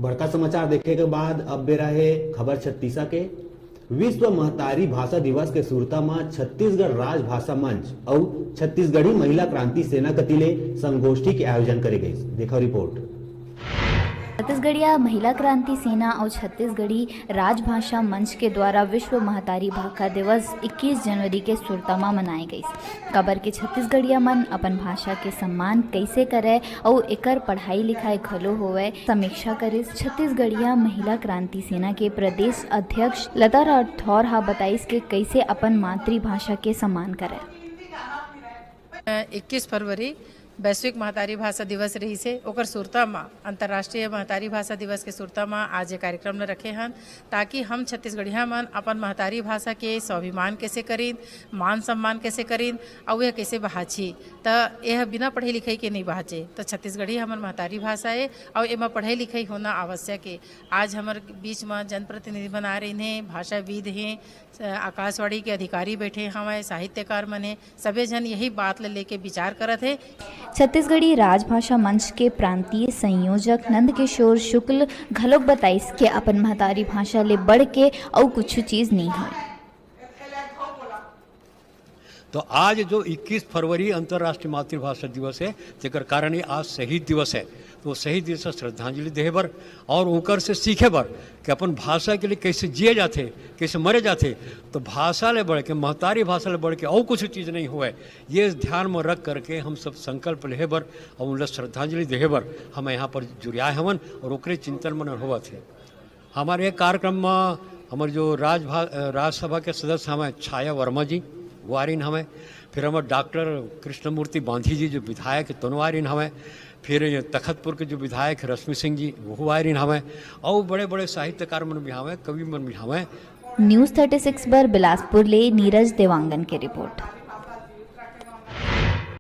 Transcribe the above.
बड़का समाचार देखे के बाद अब बेरा है खबर छत्तीसा के। विश्व महतारी भाषा दिवस के सुरता में छत्तीसगढ़ राजभाषा मंच और छत्तीसगढ़ी महिला क्रांति सेना कतिले संगोष्ठी के आयोजन करे गई। देखो रिपोर्ट। छत्तीसगढ़िया महिला क्रांति सेना और छत्तीसगढ़ी राजभाषा मंच के द्वारा विश्व महतारी भाषा दिवस 21 जनवरी के सुरतामा मनाए गई। कबर के छत्तीसगढ़िया मन अपन भाषा के सम्मान कैसे करे और एकर पढ़ाई लिखाई घलो होवे समीक्षा करे। छत्तीसगढ़िया महिला क्रांति सेना के प्रदेश अध्यक्ष लता राठौर हा बताइस के कैसे अपन मातृभाषा के सम्मान करे। 21 फरवरी वैश्विक महतारी भाषा दिवस रही से ओकर सुरता में अंतर्राष्ट्रीय महतारी भाषा दिवस के सुरता में आज ये कार्यक्रम न रखे हन ताकि हम छत्तीसगढ़िया मन अपन महतारी भाषा के स्वाभिमान कैसे करीन, मान सम्मान कैसे करीन और यह कैसे बहाची। तो यह बिना पढ़े लिखाई के नहीं बहाचे। तो छत्तीसगढ़ी हमार महतारी भाषा है और एमा पढ़ाई लिखाई होना आवश्यक है। आज हमारे बीच में जनप्रतिनिधि बना रहे हैं, भाषाविद हैं, आकाशवाणी के अधिकारी बैठे हमें, साहित्यकार मने सभी जन यही बात लेके विचार करत है। छत्तीसगढ़ी राजभाषा मंच के प्रांतीय संयोजक नंदकिशोर शुक्ल घलोक बताइस के अपन महतारी भाषा ले बढ़ के और कुछ चीज नहीं है। तो आज जो 21 फरवरी अंतर्राष्ट्रीय मातृभाषा दिवस है जेकर कारण आज शहीद दिवस है। तो शहीद दिवस श्रद्धांजलि देहे बर और ओकर से सीखे बर कि अपन भाषा के लिए कैसे जिए जाते, कैसे मरे जाते। तो भाषा ले बढ़ के, महतारी भाषा ले बढ़ के और कुछ चीज़ नहीं हुए, ये ध्यान में रख करके हम सब संकल्प लेहे बर और उन श्रद्धांजलि देहे बर हम यहाँ पर जुड़ाए हवन और ओकरे चिंतन मन हुआ थे। हमारे कार्यक्रम में हमारे जो राज्यसभा के सदस्य हमें छाया वर्मा जी वो आरिन हमें, फिर हमारे डॉक्टर कृष्णमूर्ति बांधी जी जो विधायक तनु आरिन हमें, फिर तखतपुर के जो विधायक रश्मि सिंह जी वो आरिन हमें और बड़े बड़े साहित्यकार मन भी हमें, कवि मन भी हमें। न्यूज़ 36 पर बिलासपुर ले नीरज देवांगन की रिपोर्ट।